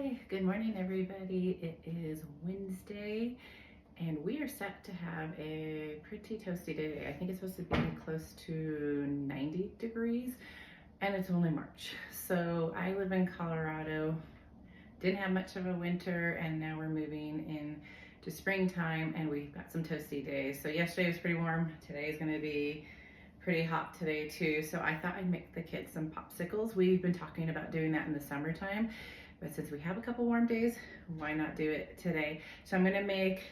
Hi, good morning everybody. It is Wednesday and we are set to have a pretty toasty day. I think it's supposed to be close to 90 degrees and it's only March. So I live in Colorado, didn't have much of a winter, and now we're moving in to springtime and we've got some toasty days. So yesterday was pretty warm, today is gonna be pretty hot today too. So I thought I'd make the kids some popsicles. We've been talking about doing that in the summertime, but since we have a couple warm days, why not do it today? So I'm gonna make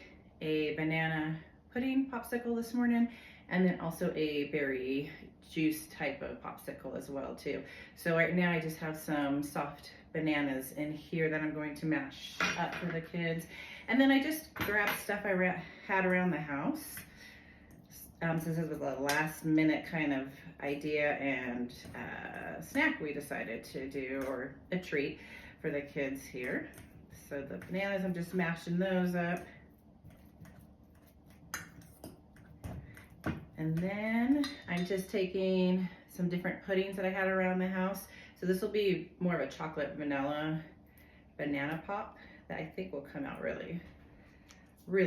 a banana pudding popsicle this morning, and then also a berry juice type of popsicle as well too. So right now I just have some soft bananas in here that I'm going to mash up for the kids. And then I just grabbed stuff I had around the house. Since it was a last minute kind of idea and snack we decided to do, or a treat for the kids here. So the bananas, I'm just mashing those up. And then I'm just taking some different puddings that I had around the house. So this will be more of a chocolate vanilla banana pop that I think will come out really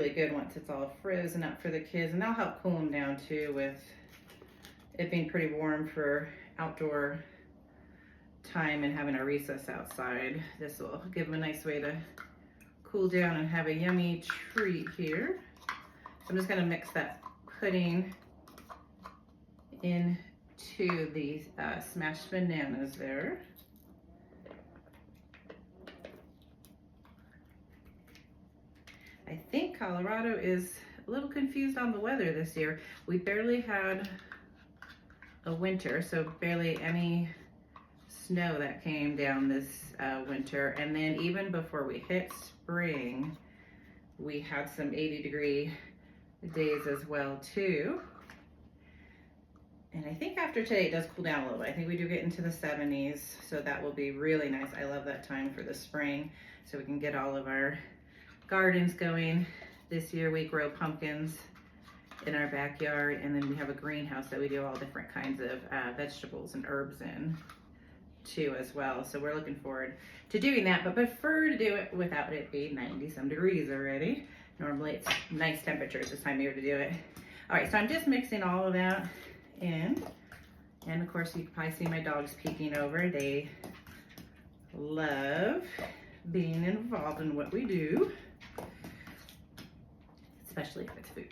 good once it's all frozen up for the kids, and that'll help cool them down too, with it being pretty warm for outdoor time and having a recess outside. This will give them a nice way to cool down and have a yummy treat here. So I'm just gonna mix that pudding into these smashed bananas there. I think Colorado is a little confused on the weather this year. We barely had a winter, so barely any snow that came down this winter. And then even before we hit spring, we had some 80-degree days as well too. And I think after today it does cool down a little bit. I think we do get into the 70s, so that will be really nice. I love that time for the spring, so we can get all of our gardens going. This year we grow pumpkins in our backyard, and then we have a greenhouse that we do all different kinds of vegetables and herbs in too as well. So we're looking forward to doing that, but prefer to do it without it being 90 some degrees already. Normally it's nice temperatures this time of year to do it. All right, so I'm just mixing all of that in, and of course you can probably see my dogs peeking over. They love being involved in what we do, especially if it's food.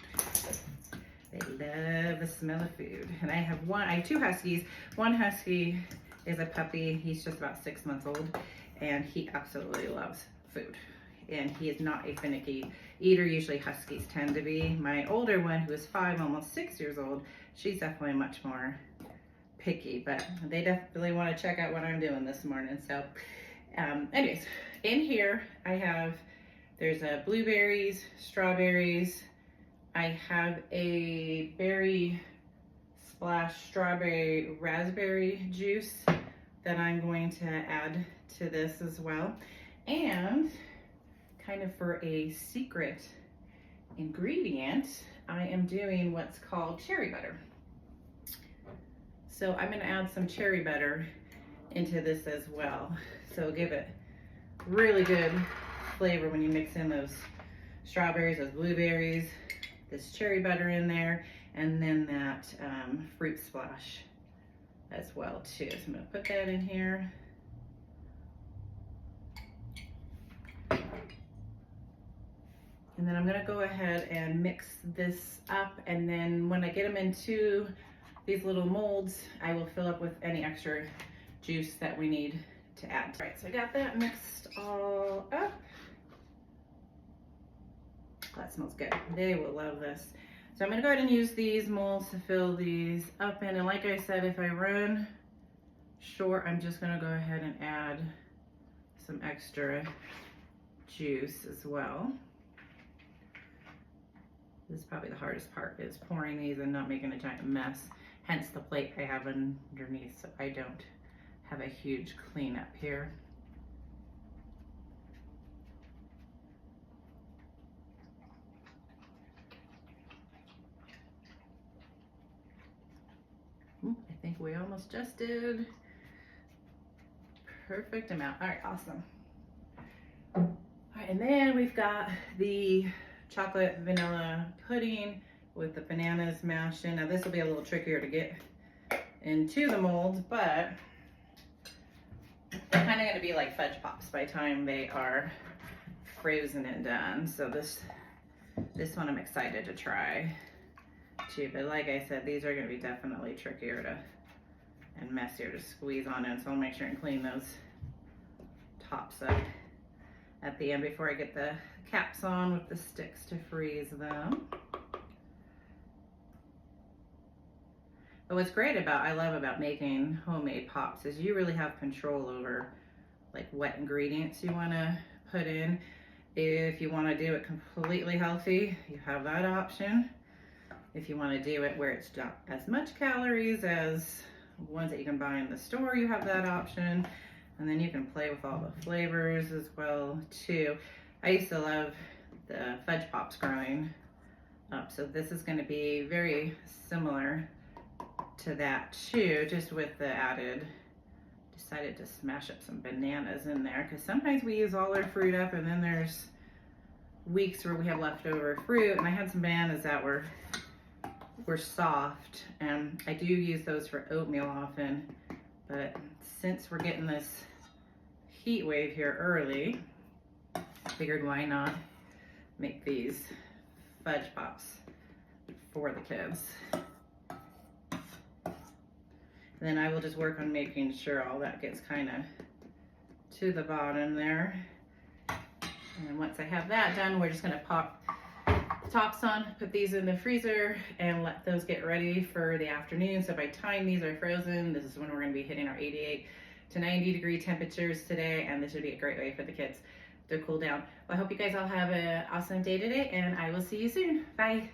They love the smell of food. And I have two huskies. One husky is a puppy. He's just about 6 months old, and he absolutely loves food. And he is not a finicky eater. Usually huskies tend to be. My older one, who is 5, almost 6 years old, she's definitely much more picky, but they definitely want to check out what I'm doing this morning. So anyways, in here there's blueberries, strawberries. I have a berry splash strawberry raspberry juice that I'm going to add to this as well. And kind of for a secret ingredient, I am doing what's called cherry butter. So I'm gonna add some cherry butter into this as well. So give it really good flavor when you mix in those strawberries, those blueberries, this cherry butter in there, and then that fruit splash as well too. So I'm gonna put that in here. And then I'm gonna go ahead and mix this up, and then when I get them into these little molds, I will fill up with any extra juice that we need to add. All right, so I got that mixed all up. That smells good. They will love this. So I'm gonna go ahead and use these molds to fill these up in. And like I said, if I run short, I'm just gonna go ahead and add some extra juice as well. This is probably the hardest part, is pouring these and not making a giant mess. Hence the plate I have underneath, so I don't have a huge cleanup here. I think we almost just did perfect amount. All right, awesome. And then we've got the chocolate vanilla pudding with the bananas mashed in. Now this will be a little trickier to get into the molds, but they're kind of going to be like fudge pops by the time they are frozen and done. So this one I'm excited to try too. But like I said, these are going to be definitely trickier to and messier to squeeze on in. So I'll make sure and clean those tops up at the end before I get the caps on with the sticks to freeze them. But what's great I love about making homemade pops is you really have control over like what ingredients you want to put in. If you want to do it completely healthy, you have that option. If you want to do it where it's not as much calories as ones that you can buy in the store, you have that option. And then you can play with all the flavors as well too. I used to love the fudge pops growing up, so this is going to be very similar to that too, just with the added, decided to smash up some bananas in there because sometimes we use all our fruit up and then there's weeks where we have leftover fruit, and I had some bananas that were soft, and I do use those for oatmeal often, but since we're getting this heat wave here early, I figured why not make these fudge pops for the kids. Then I will just work on making sure all that gets kind of to the bottom there. And once I have that done, we're just gonna pop the tops on, put these in the freezer, and let those get ready for the afternoon. So by the time these are frozen, this is when we're gonna be hitting our 88 to 90 degree temperatures today, and this would be a great way for the kids to cool down. Well, I hope you guys all have an awesome day today, and I will see you soon. Bye.